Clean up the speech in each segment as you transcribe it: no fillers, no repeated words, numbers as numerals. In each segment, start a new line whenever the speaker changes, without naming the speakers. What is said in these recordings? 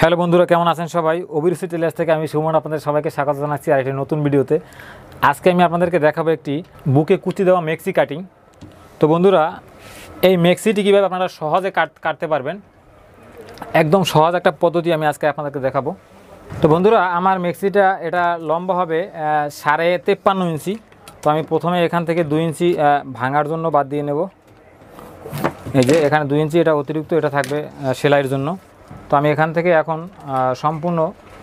Hello বন্ধুরা, কেমন আছেন সবাই? অভিরুচি টেলার্স থেকে আমি সুমন আপনাদের সবাইকে স্বাগত জানাচ্ছি আর একটি নতুন ভিডিওতে। আজকে আমি আপনাদেরকে দেখাবো একটি বুকে কুচি দেওয়া মেক্সি কাটিং। তো বন্ধুরা, এই মেক্সিটি কীভাবে আপনারা সহজে কাটতে পারবেন, একদম সহজ একটা পদ্ধতি আমি আজকে আপনাদেরকে দেখাবো। তো বন্ধুরা, আমার মেক্সিটা এটা লম্বা হবে 53.5 ইঞ্চি। তো আমি প্রথমে এখান থেকে 2 ইঞ্চি ভাঙার জন্য বাদ দিয়ে নেব। এই যে এখানে 2 ইঞ্চি এটা অতিরিক্ত, এটা থাকবে সেলাইয়ের জন্য। তো আমি এখান থেকে এখন সম্পূর্ণ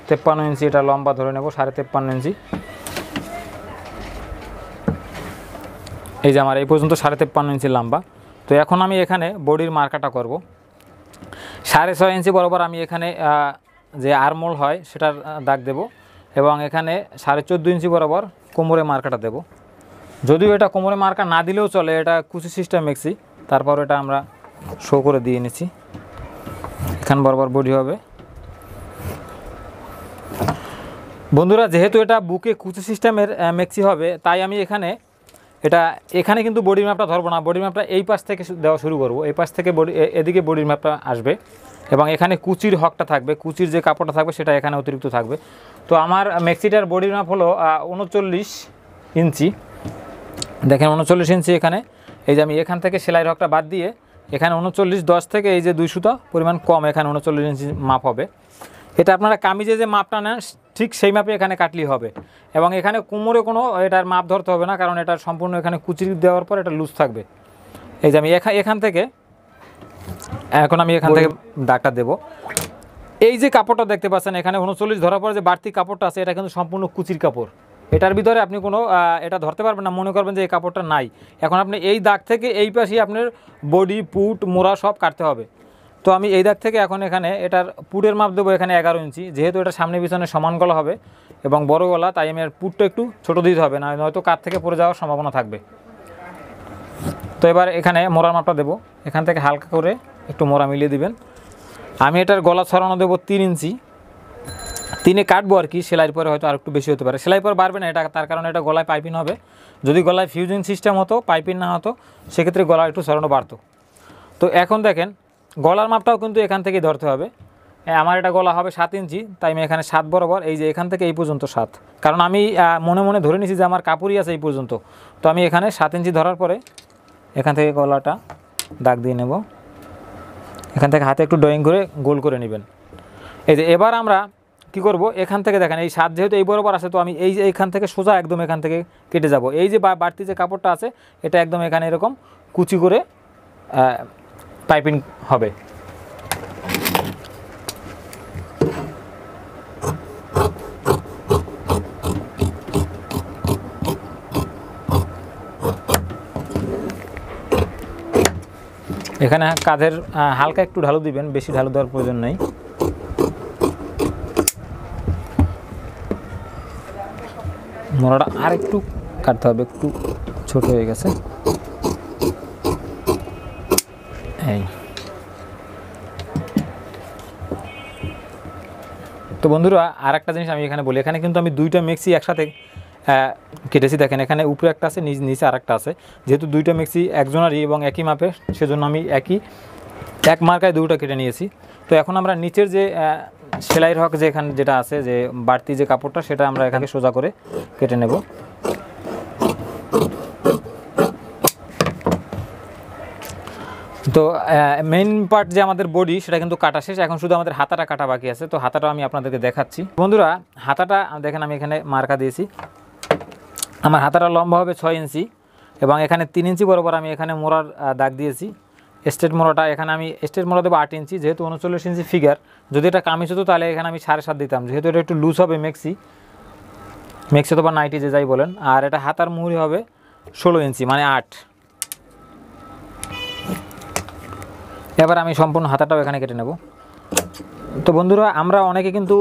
53 ইঞ্চি এটা লম্বা ধরে নেব, 53.5 ইঞ্চি। এই যে আমার এই পর্যন্ত 53.5 ইঞ্চি লম্বা। তো এখন আমি এখানে বডির মার্কাটা করব 6.5 ইঞ্চি বরাবর। আমি এখানে যে আর্মহোল হয় সেটার দাগ দেব এবং এখানে 14.5 ইঞ্চি বরাবর কোমরে মার্কাটা দেব। যদিও এটা কোমরে মার্কা না দিলেও চলে, এটা কুচি সিস্টেম মেক্সি, তারপর এটা আমরা শো করে দিয়ে নিচ্ছি। এখান বরাবর বডি হবে। বন্ধুরা, যেহেতু এটা বুকে কুচি সিস্টেমের মেক্সি হবে, তাই আমি এখানে কিন্তু বডির ম্যাপটা ধরবো না। বডির ম্যাপটা এই পাশ থেকে দেওয়া শুরু করব। এই পাশ থেকে এদিকে বডির ম্যাপটা আসবে এবং এখানে কুচির হকটা থাকবে, কুচির যে কাপড়টা থাকবে সেটা এখানে অতিরিক্ত থাকবে। তো আমার মেক্সিটার বডির ম্যাপ হলো 39 ইঞ্চি। দেখেন 39 ইঞ্চি এখানে। এই যে আমি এখান থেকে সেলাইয়ের হকটা বাদ দিয়ে এখানে 39.10 থেকে এই যে 2 সুতা পরিমাণ কম, এখানে 39 ইঞ্চি মাপ হবে। এটা আপনারা কামিজে যে মাপটা নেন ঠিক সেই মাপে এখানে কাটলেই হবে। এবং এখানে কোমরে কোনো এটার মাপ ধরতে হবে না, কারণ এটা সম্পূর্ণ এখানে কুচি দেওয়ার পর এটা লুজ থাকবে। এই যে আমি এখান থেকে দাগটা দেব। এই যে কাপড়টা দেখতে পাচ্ছেন এখানে 39 ধরার পরে যে বাড়তি কাপড়টা আছে, এটা কিন্তু সম্পূর্ণ কুচির কাপড়। এটার ভিতরে আপনি কোনো এটা ধরতে পারবেন না, মনে করবেন যে এই কাপড়টা নাই। এখন আপনি এই দাগ থেকে এই পাশেই আপনার বডি, পুট, মোড়া সব কাটতে হবে। তো আমি এই দাগ থেকে এখন এখানে এটার পুটের মাপ দেবো এখানে 11 ইঞ্চি। যেহেতু এটা সামনে পিছনে সমান গলা হবে এবং বড় গলা, তাই আমি এর পুটটা একটু ছোটো দিতে হবে, না নয়তো কাত থেকে পড়ে যাওয়ার সম্ভাবনা থাকবে। তো এবার এখানে মোড়ার মাপটা দেবো। এখান থেকে হালকা করে একটু মোড়া মিলিয়ে দিবেন। আমি এটার গলা ছড়ানো দেবো 3 ইঞ্চি। 3-এ কাটবো আর কি, সেলাইয়ের পরে হয়তো আর একটু বেশি হতে পারে। সেলাই পরে বাড়বে না এটা, তার কারণে এটা গলায় পাইপিং হবে। যদি গলায় ফিউজিং সিস্টেম হতো, পাইপিং না হতো, সেক্ষেত্রে গলা একটু ছড়ানো বাড়তো। তো এখন দেখেন গলার মাপটাও কিন্তু এখান থেকেই ধরতে হবে। আমার এটা গলা হবে 7 ইঞ্চি, তাই আমি এখানে 7 বরাবর, এই যে এখান থেকে এই পর্যন্ত 7, কারণ আমি মনে মনে ধরে নিয়েছি যে আমার কাপড়ই আছে এই পর্যন্ত। তো আমি এখানে 7 ইঞ্চি ধরার পরে এখান থেকে গলাটা দাগ দিয়ে নেব। এখান থেকে হাতে একটু ড্রয়িং করে গোল করে নেবেন। এই যে এবার আমরা কী করব, এখান থেকে দেখেন এই 7 যেহেতু এই বরাবর আছে, তো আমি এই যে এখান থেকে সোজা একদম এখান থেকে কেটে যাব। এই যে বাড়তি যে কাপড়টা আছে এটা একদম এখানে এরকম কুচি করে পাইপিং হবে। এখানে কাঁধের হালকা একটু ঢালু দিবেন, বেশি ঢালু দেওয়ার প্রয়োজন নেই। মোড়াটা আর একটু কাটতে হবে, একটু ছোট হয়ে গেছে। এই তো বন্ধুরা, আর একটা জিনিস আমি এখানে বলি, এখানে কিন্তু আমি 2টা মেক্সি একসাথে কেটেছি। দেখেন এখানে উপরে একটা আছে, নিচে আর একটা আছে। যেহেতু 2টা মেক্সি একজনারই এবং একই মাপে, সেজন্য আমি এক মার্কায় 2টা কেটে নিয়েছি। তো এখন আমরা নিচের যে সেলাইয়ের হক যে এখানে যেটা আছে, যে বাড়তি যে কাপড়টা, সেটা আমরা এখানে সোজা করে কেটে নেব। তো মেইন পার্ট যে আমাদের বডি, সেটা কিন্তু কাটা শেষ। এখন শুধু আমাদের হাতাটা কাটা বাকি আছে। তো হাতাটা আমি আপনাদেরকে দেখাচ্ছি। বন্ধুরা, হাতাটা দেখেন আমি এখানে মার্কা দিয়েছি। আমার হাতাটা লম্বা হবে 6 ইঞ্চি এবং এখানে 3 ইঞ্চি বরাবর আমি এখানে মোড়ার দাগ দিয়েছি। স্ট্রেট মোড়াটা এখানে আমি স্ট্রেট মোড়া দেবো 8 ইঞ্চি। যেহেতু 39 ইঞ্চি ফিগার, যদি এটা কামিজ হতো তাহলে এখানে আমি 7.5 দিতাম। যেহেতু এটা একটু লুজ হবে মেক্সি অথবা নাইটি যে যাই বলেন। আর এটা হাতার মুহুরি হবে 16 ইঞ্চি, মানে 8। এবার আমি সম্পূর্ণ হাতাটাও এখানে কেটে নেব। তো বন্ধুরা, আমরা অনেকে কিন্তু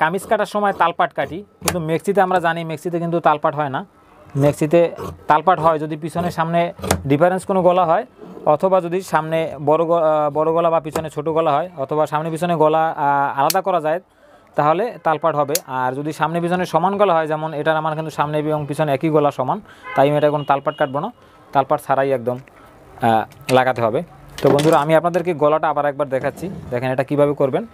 কামিজ কাটার সময় তালপাট কাটি, কিন্তু মেক্সিতে আমরা জানি মেক্সিতে কিন্তু তালপাট হয় না। মেক্সিতে তালপাট হয় যদি পিছনে সামনে ডিফারেন্স কোনো গলা হয়, অথবা যদি সামনে বড় গলা বা পিছনে ছোট গলা হয়, অথবা সামনে পিছনে গলা আলাদা করা যায়, তাহলে তালপাট হবে। আর যদি সামনে পিছনে সমান গলা হয়, যেমন এটার আমার কিন্তু সামনে এবং পিছনে একই গলা সমান, তাই আমি এটা কোনো তালপাট কাটবো না, তালপাট ছাড়াই একদম লাগাতে হবে। তো বন্ধুরা আমি আপনাদেরকে গলাটা আবার একবার দেখাচ্ছি, দেখেন এটা কিভাবে করবেন।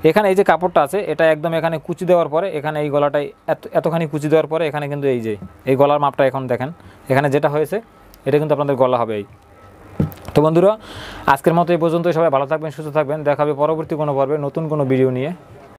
এখানে এই যে কাপড়টা আছে এটা একদম এখানে কুচি দেওয়ার পরে এখানে এই গলাটায় এতখানি কুচি দেওয়ার পরে এখানে কিন্তু এই যে এই গলার মাপটা এখন দেখেন এখানে যেটা হয়েছে এটা কিন্তু আপনাদের গলা হবে। এই তো বন্ধুরা আজকের মতো এই পর্যন্তই। সবাই ভালো থাকবেন, সুস্থ থাকবেন, দেখা হবে পরবর্তী কোনো পর্বে নতুন কোনো ভিডিও নিয়ে।